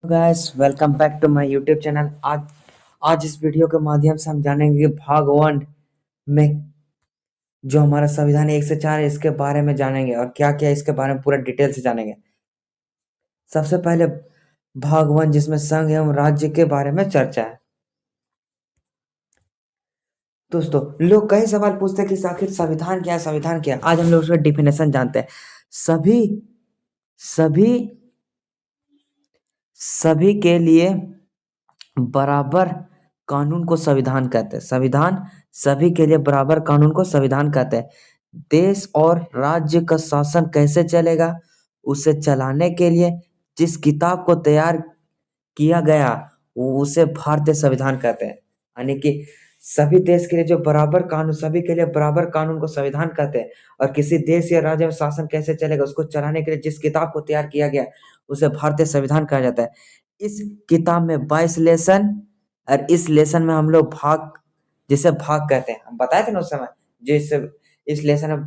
Guys welcome back to my YouTube channel. आज आज इस वीडियो के माध्यम से हम जानेंगे कि भाग वन में जो हमारा संविधान 1 से 4 है इसके बारे में जानेंगे और क्या क्या इसके बारे में पूरा डिटेल से जानेंगे। सबसे पहले भाग वन जिसमें संघ एवं राज्य के बारे में चर्चा है। दोस्तों, लोग कई सवाल पूछते हैं कि आखिर संविधान क्या है, संविधान क्या है। आज हम लोग उसका डिफिनेशन जानते हैं। सभी सभी सभी के लिए बराबर कानून को संविधान कहते हैं। संविधान सभी के लिए बराबर कानून को संविधान कहते हैं। देश और राज्य का शासन कैसे चलेगा, उसे चलाने के लिए जिस किताब को तैयार किया गया उसे भारतीय संविधान कहते हैं। यानी कि सभी देश के लिए जो बराबर कानून, सभी के लिए बराबर कानून को संविधान कहते हैं। और किसी देश या राज्य में शासन कैसे चलेगा उसको चलाने के लिए जिस किताब को तैयार किया गया उसे भारतीय संविधान कहा जाता है। इस किताब में 22 लेसन और इस लेसन में हम लोग भाग, जिसे भाग कहते हैं, हम बताए थे ना उस समय। जिस इस लेसन में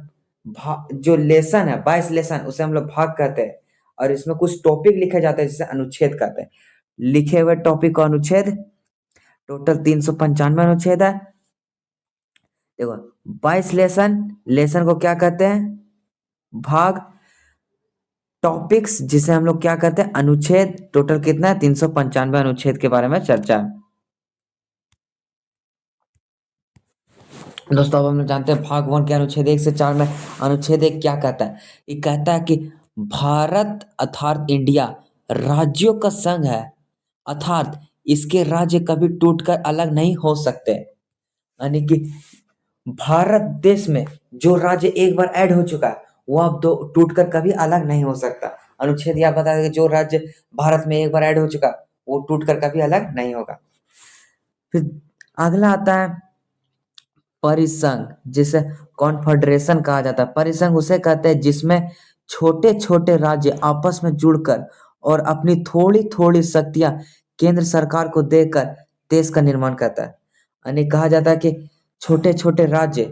जो लेसन है 22 लेसन उसे हम लोग भाग कहते हैं। और इसमें कुछ टॉपिक लिखे जाते हैं जिसे अनुच्छेद कहते हैं। लिखे हुए टॉपिक का अनुच्छेद टोटल 395 अनुच्छेद है। देखो, 22 लेसन, लेसन को क्या कहते हैं, भाग। टॉपिक्स जिसे हम लोग क्या कहते हैं, अनुच्छेद। टोटल कितना है, 395 अनुच्छेद के बारे में चर्चा है। दोस्तों, अब हम लोग जानते हैं भाग वन के अनुच्छेद 1 से 4 में। अनुच्छेद 1 क्या कहता है, ये कहता है कि भारत अर्थात इंडिया राज्यों का संघ है, अर्थात इसके राज्य कभी टूटकर अलग नहीं हो सकते। यानी कि भारत देश में जो राज्य एक बार ऐड हो चुका है वो अब दो टूटकर कभी अलग नहीं हो सकता। अनुच्छेद यह बता देगा जो राज्य भारत में एक बार ऐड हो चुका वो टूटकर कभी अलग नहीं होगा। फिर अगला आता है परिसंघ, जिसे कॉन्फेडरेशन कहा जाता है। परिसंघ उसे कहते हैं जिसमें छोटे छोटे राज्य आपस में जुड़कर और अपनी थोड़ी थोड़ी शक्तियां केंद्र सरकार को देकर देश का निर्माण करता है। यानी कहा जाता है कि छोटे छोटे राज्य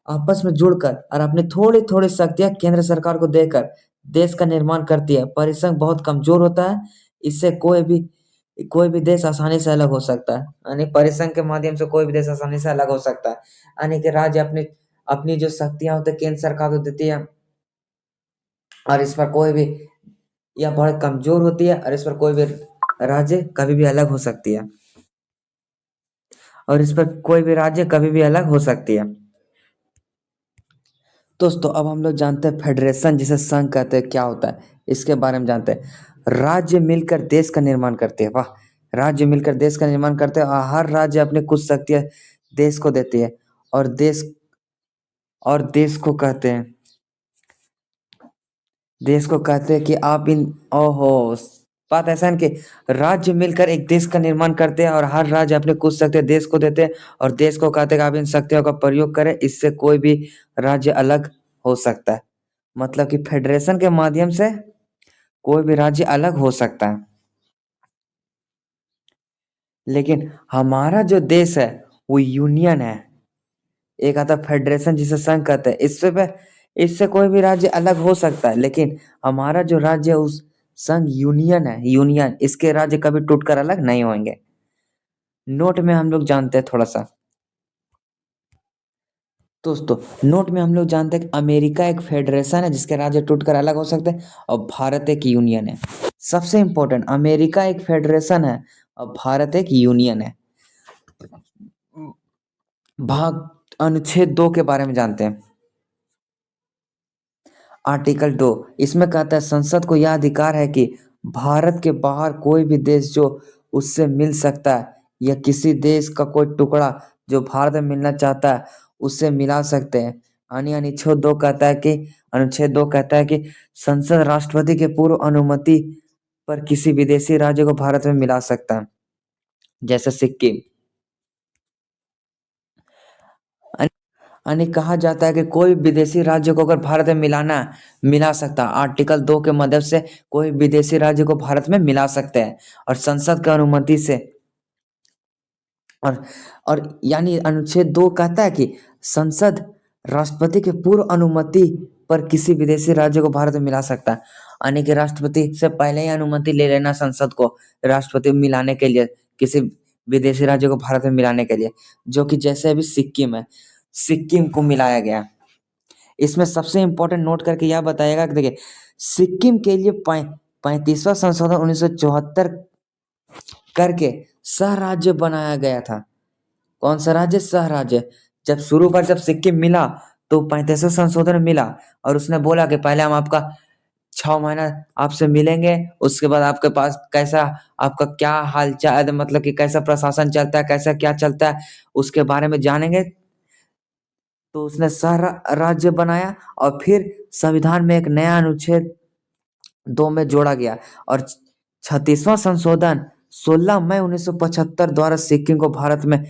आपस में जुड़कर और अपनी थोड़ी थोड़ी शक्तियां केंद्र सरकार को देकर देश का निर्माण करती है। परिसंघ बहुत कमजोर होता है, इससे कोई भी देश आसानी से अलग हो सकता है। यानी परिसंघ के माध्यम से कोई भी देश आसानी से अलग हो सकता है। यानी कि राज्य अपनी अपनी जो शक्तियां होती है केंद्र सरकार को देती है और इस पर कोई भी, यह बहुत कमजोर होती है और इस पर कोई भी राज्य कभी भी अलग हो सकती है, और इस पर कोई भी राज्य कभी भी अलग हो सकती है। दोस्तों, अब हम लोग जानते हैं फेडरेशन जिसे संघ कहते हैं क्या होता है, इसके बारे में जानते हैं। राज्य मिलकर देश का निर्माण करते हैं। वाह, राज्य मिलकर देश का निर्माण करते हैं और हर राज्य अपनी कुछ शक्तियां देश को देती है। और देश को कहते हैं, देश को कहते हैं कि आप इन ओहो, बात ऐसा है कि राज्य मिलकर एक देश का निर्माण करते हैं और हर राज्य अपने कुछ शक्तियां देश को देते हैं और देश को कहते हैं कि आप इन शक्तियों का प्रयोग करें, इससे कोई भी राज्य अलग हो सकता है। मतलब कि फेडरेशन के माध्यम से कोई भी राज्य अलग हो सकता है। लेकिन हमारा जो देश है वो यूनियन है। एक आता फेडरेशन जिसे संघ कहते हैं, इससे कोई भी राज्य अलग हो सकता है, लेकिन हमारा जो राज्य है उस संघ यूनियन है। यूनियन, इसके राज्य कभी टूटकर अलग नहीं होंगे। नोट में हम लोग जानते हैं थोड़ा सा। दोस्तों, नोट में हम लोग जानते हैं कि अमेरिका एक फेडरेशन है जिसके राज्य टूटकर अलग हो सकते हैं और भारत एक यूनियन है। सबसे इंपॉर्टेंट, अमेरिका एक फेडरेशन है और भारत एक यूनियन है। भाग अनुच्छेद 2 के बारे में जानते हैं। आर्टिकल 2 इसमें कहता है संसद को यह अधिकार है कि भारत के बाहर कोई भी देश जो उससे मिल सकता है या किसी देश का कोई टुकड़ा जो भारत में मिलना चाहता है उससे मिला सकते हैं। अनुच्छेद 2 कहता है कि संसद राष्ट्रपति के पूर्व अनुमति पर किसी विदेशी राज्य को भारत में मिला सकता है, जैसे सिक्किम। यानी कहा जाता है कि कोई विदेशी राज्य को अगर भारत में मिला सकता है। आर्टिकल 2 के मदद से कोई विदेशी राज्य को भारत में मिला सकते हैं और संसद की अनुमति से। और यानी अनुच्छेद 2 कहता है कि संसद राष्ट्रपति के पूर्व अनुमति पर किसी विदेशी राज्य को भारत में मिला सकता है। यानी कि राष्ट्रपति से पहले ही अनुमति ले लेना संसद को राष्ट्रपति में मिलाने के लिए, किसी विदेशी राज्य को भारत में मिलाने के लिए, जो कि जैसे अभी सिक्किम है, सिक्किम को मिलाया गया। इसमें सबसे इम्पोर्टेंट नोट करके यह बताएगा कि देखिए, सिक्किम के लिए 35वां संशोधन 1974 करके सह राज्य बनाया गया था। कौन सा राज्य? सह राज्य। जब शुरू पर जब सिक्किम मिला तो 35वां संशोधन मिला और उसने बोला कि पहले हम आपका 6 महीना आपसे मिलेंगे, उसके बाद आपके पास कैसा, आपका क्या हाल चाल, मतलब कि कैसा प्रशासन चलता है, कैसा क्या चलता है, उसके बारे में जानेंगे। तो उसने राज्य बनाया और फिर संविधान में एक नया अनुच्छेद 2 में जोड़ा गया और 36वां संशोधन 16 मई 1975 द्वारा सिक्किम को भारत में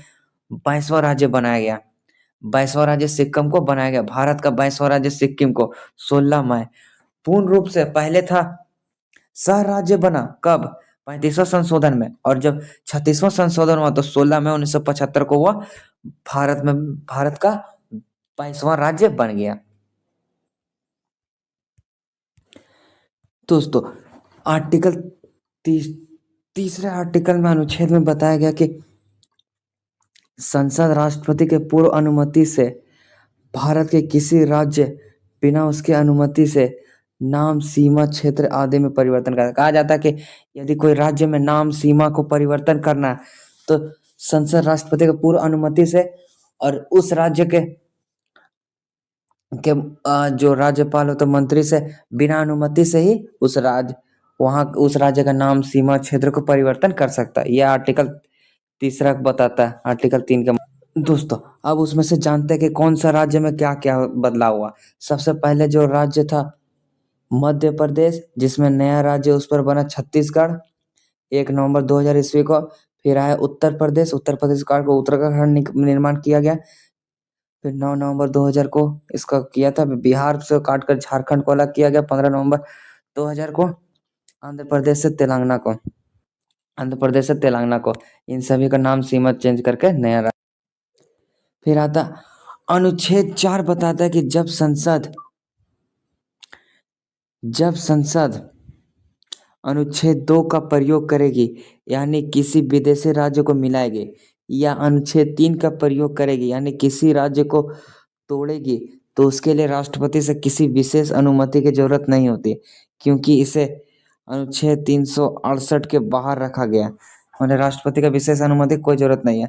22वां राज्य बनाया गया। 22वां राज्य सिक्किम को बनाया गया, भारत का 22वां राज्य सिक्किम को 16 मई। पूर्ण रूप से पहले था सह राज्य बना कब? 35वां संशोधन में, और जब 36वां संशोधन हुआ तो 16 मई 1975 को हुआ, भारत का 22वां राज्य बन गया। दोस्तों, आर्टिकल तीसरे आर्टिकल में अनुच्छेद में बताया गया कि संसद राष्ट्रपति के पूर्व अनुमति से भारत के किसी राज्य बिना उसकी अनुमति से नाम, सीमा, क्षेत्र आदि में परिवर्तन कर, कहा जाता है कि यदि कोई राज्य में नाम, सीमा को परिवर्तन करना है तो संसद राष्ट्रपति के पूर्व अनुमति से और उस राज्य के जो राज्यपाल हो तो मंत्री से बिना अनुमति से ही उस राज्य का नाम, सीमा, क्षेत्र को परिवर्तन कर सकता है। यह आर्टिकल तीसरा बताता है, आर्टिकल 3 का। दोस्तों, अब उसमें से जानते हैं कि कौन सा राज्य में क्या क्या बदलाव हुआ। सबसे पहले जो राज्य था मध्य प्रदेश, जिसमें नया राज्य उस पर बना छत्तीसगढ़ 1 नवंबर 2000 ईस्वी को। फिर आया उत्तर प्रदेश, उत्तर प्रदेश को उत्तराखंड निर्माण किया गया। फिर 9 नवंबर 2000 को इसका किया था, बिहार से काटकर झारखंड को अलग किया गया 15 नवंबर 2000 को। आंध्र प्रदेश से तेलंगाना को, इन सभी का नाम, सीमा चेंज करके नया फिर आता अनुच्छेद 4 बताता है कि जब संसद अनुच्छेद 2 का प्रयोग करेगी, यानी किसी विदेशी राज्य को मिलाएगी, या अनुच्छेद 3 का प्रयोग करेगी, यानी किसी राज्य को तोड़ेगी, तो उसके लिए राष्ट्रपति से किसी विशेष अनुमति की जरूरत नहीं होती, क्योंकि इसे अनुच्छेद 368 के बाहर रखा गया। उन्हें राष्ट्रपति का विशेष अनुमति की कोई जरूरत नहीं है।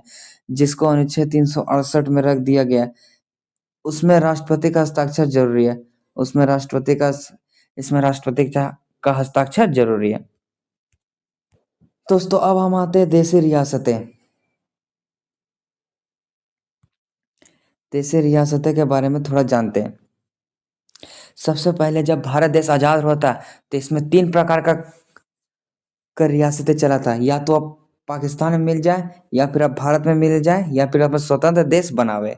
जिसको अनुच्छेद 368 में रख दिया गया, उसमें राष्ट्रपति का हस्ताक्षर जरूरी है। इसमें राष्ट्रपति का हस्ताक्षर जरूरी है। दोस्तों, अब हम आते हैं देशी रियासतें के बारे में थोड़ा जानते हैं। सबसे पहले जब भारत देश आजाद हुआ था तो इसमें 3 प्रकार का रियासतें चला था, या तो अब पाकिस्तान में मिल जाए, या फिर अब भारत में मिल जाए, या फिर अब स्वतंत्र देश बनावे।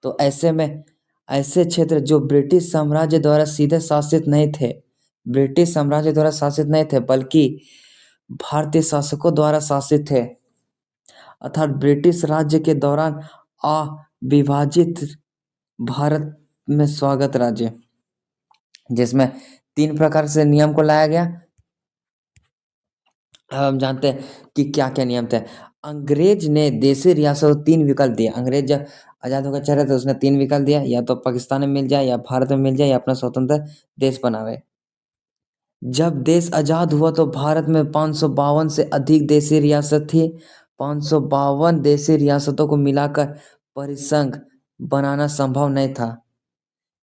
तो ऐसे में ऐसे क्षेत्र जो ब्रिटिश साम्राज्य द्वारा सीधे शासित नहीं थे, बल्कि भारतीय शासकों द्वारा शासित थे, अर्थात ब्रिटिश राज्य के दौरान अविभाजित भारत में स्वागत राज्य, जिसमें 3 प्रकार से नियम को लाया गया। अब हम जानते हैं कि क्या क्या नियम थे। अंग्रेज ने देशी रियासत को 3 विकल्प दिए। अंग्रेज जब आजाद होकर चले तो उसने 3 विकल्प दिया, या तो पाकिस्तान में मिल जाए, या भारत में मिल जाए, या अपना स्वतंत्र देश बनावे। जब देश आजाद हुआ तो भारत में 552 से अधिक देशी रियासत थी। 552 देशी रियासतों को मिलाकर परिसंघ बनाना संभव नहीं था।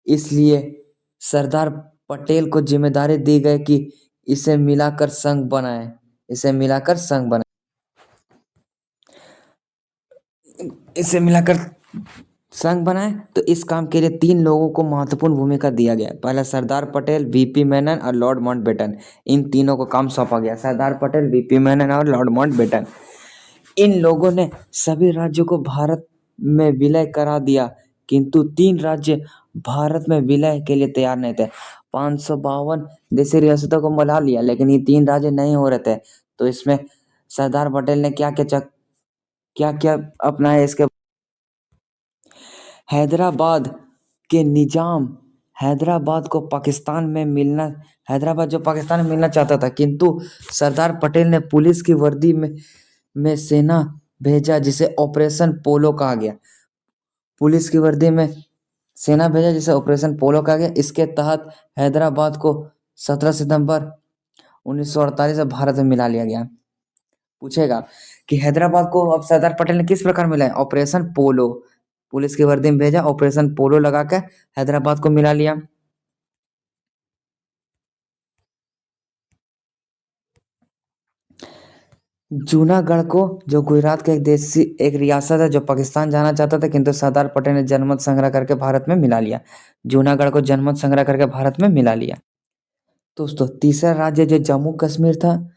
इसलिए सरदार पटेल को जिम्मेदारी दी गई कि इसे मिलाकर संघ बनाए। तो इस काम के लिए 3 लोगों को महत्वपूर्ण भूमिका दिया गया। पहला सरदार पटेल, वीपी मेनन और लॉर्ड माउंटबेटन। इन तीनों को काम सौंपा गया, सरदार पटेल, वीपी मेनन और लॉर्ड माउंटबेटन। इन लोगों ने सभी राज्यों को भारत में विलय करा दिया, किंतु 3 राज्य भारत में विलय के लिए तैयार नहीं थे। 552 देशी रियासतों को मिला लिया, लेकिन ये 3 राज्य नहीं हो रहे थे। तो इसमें सरदार पटेल ने क्या क्या अपनाया इसके। हैदराबाद के निजाम हैदराबाद को पाकिस्तान में मिलना हैदराबाद जो पाकिस्तान में मिलना चाहता था, किंतु सरदार पटेल ने पुलिस की वर्दी में सेना भेजा, जिसे ऑपरेशन पोलो कहा गया। पुलिस की वर्दी में सेना भेजा, जिसे ऑपरेशन पोलो कहा गया। इसके तहत हैदराबाद को 17 सितंबर 1948 में भारत में मिला लिया गया। पूछेगा कि हैदराबाद को अब सरदार पटेल ने किस प्रकार मिलाया? ऑपरेशन पोलो, पुलिस की वर्दी में भेजा, ऑपरेशन पोलो लगा के हैदराबाद को मिला लिया। जूनागढ़ को, जो गुजरात का एक रियासत है, जो पाकिस्तान जाना चाहता था, किंतु सरदार पटेल ने जनमत संग्रह करके भारत में मिला लिया। जूनागढ़ को जनमत संग्रह करके भारत में मिला लिया। दोस्तों, तीसरा राज्य जो जम्मू कश्मीर था,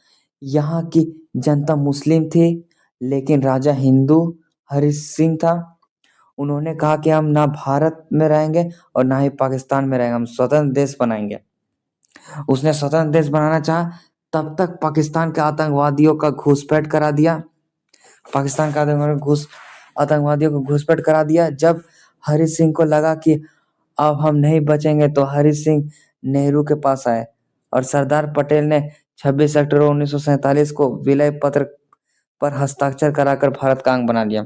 यहाँ की जनता मुस्लिम थी, लेकिन राजा हिंदू हरि सिंह था। उन्होंने कहा कि हम ना भारत में रहेंगे और ना ही पाकिस्तान में रहेंगे, हम स्वतंत्र देश बनाएंगे। उसने स्वतंत्र देश बनाना चाहा, तब तक पाकिस्तान के आतंकवादियों का घुसपैठ करा दिया। पाकिस्तान के आतंकवादियों को घुसपैठ करा दिया। जब हरि सिंह को लगा कि अब हम नहीं बचेंगे, तो हरि सिंह नेहरू के पास आए और सरदार पटेल ने 26 अक्टूबर 1947 को विलय पत्र पर हस्ताक्षर कराकर भारत का अंग बना लिया।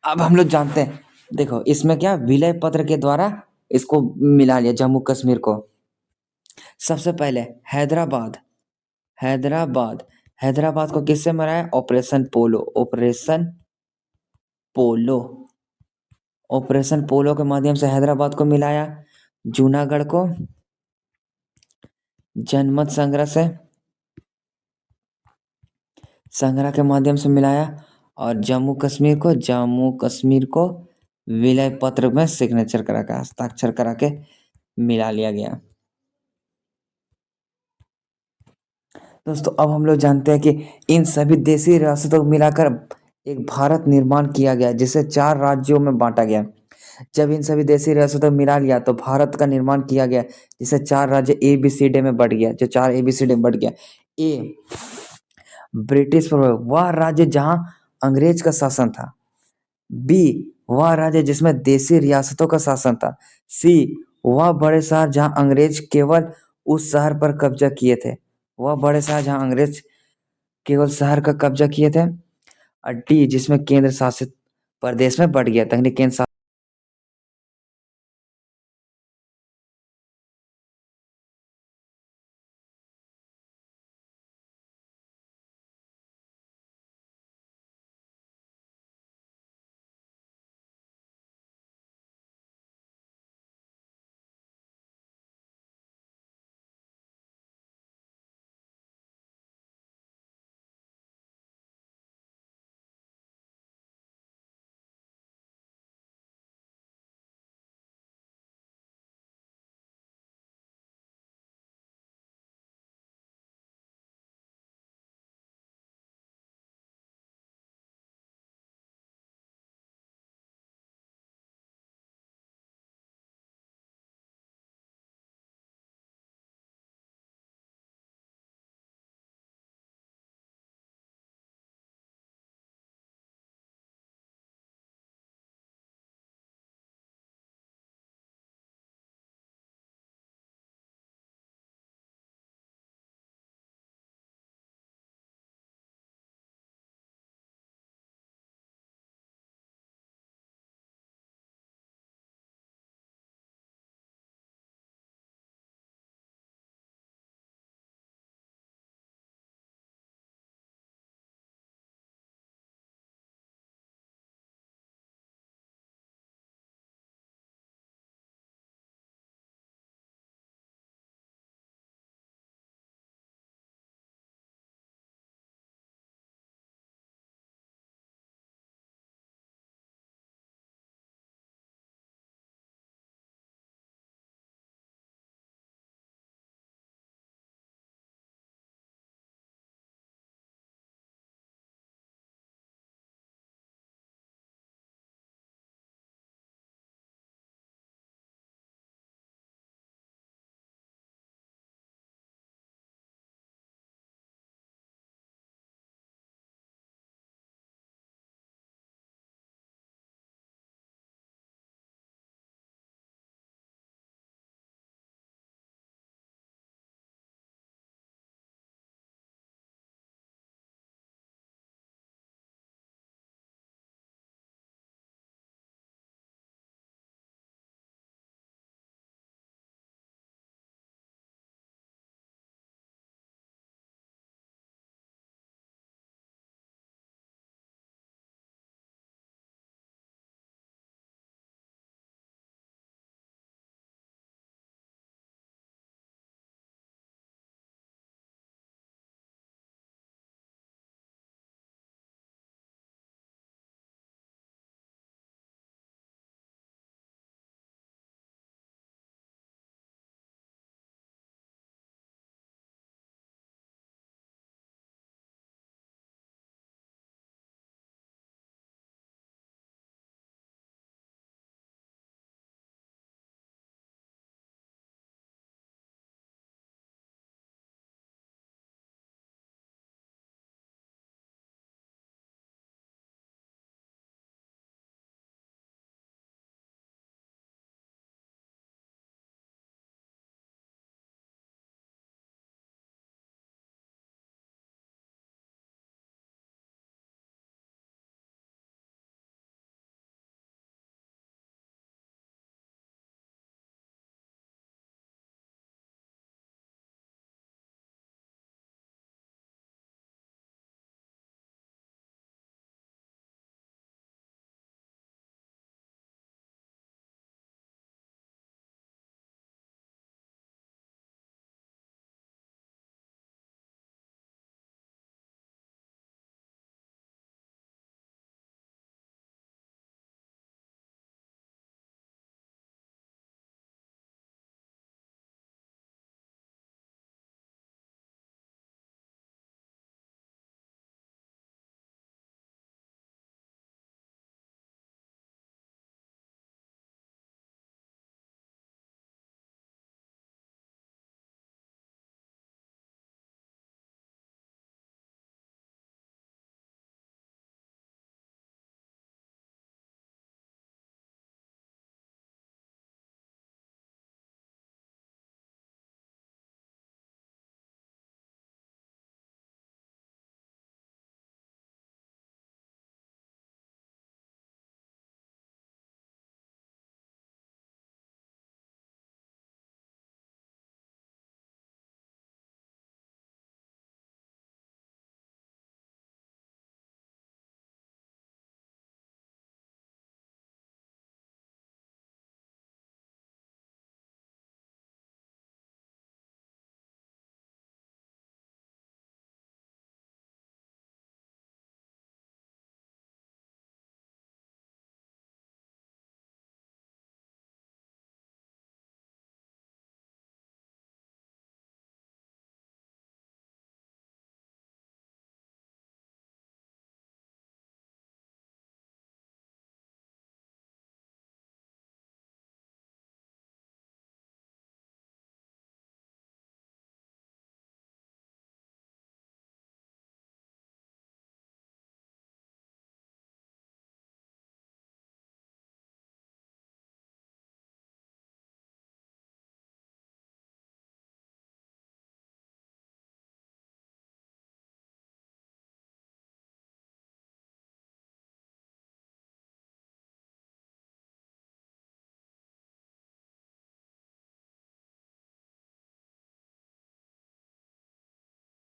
अब हम लोग जानते हैं, देखो इसमें क्या विलय पत्र के द्वारा इसको मिला लिया जम्मू कश्मीर को। सबसे पहले हैदराबाद हैदराबाद हैदराबाद को किससे मराया? ऑपरेशन पोलो। पोलो ऑपरेशन पोलो के माध्यम से हैदराबाद को मिलाया। जूनागढ़ को जनमत संग्रह के माध्यम से मिलाया, और जम्मू कश्मीर को विलय पत्र में सिग्नेचर करा के, हस्ताक्षर करा के मिला लिया गया। दोस्तों, अब हम लोग जानते हैं कि इन सभी देशी रियासतों को मिलाकर एक भारत निर्माण किया गया, जिसे 4 राज्यों में बांटा गया। जब इन सभी देशी रियासतों को मिला लिया, तो भारत का निर्माण किया गया, जिसे 4 राज्य ABCD में बढ़ गया। जो 4 ABCD में बढ़ गया। ए, ब्रिटिश वह राज्य जहां अंग्रेज का शासन था। बी, वह राज्य जिसमें देशी रियासतों का शासन था। सी, वह बड़े शहर जहां अंग्रेज केवल उस शहर पर कब्जा किए थे। वह बड़े शहर जहां अंग्रेज केवल शहर का कब्जा किए थे। और डी, जिसमें केंद्र शासित प्रदेश में बढ़ गया, तकनीक केंद्र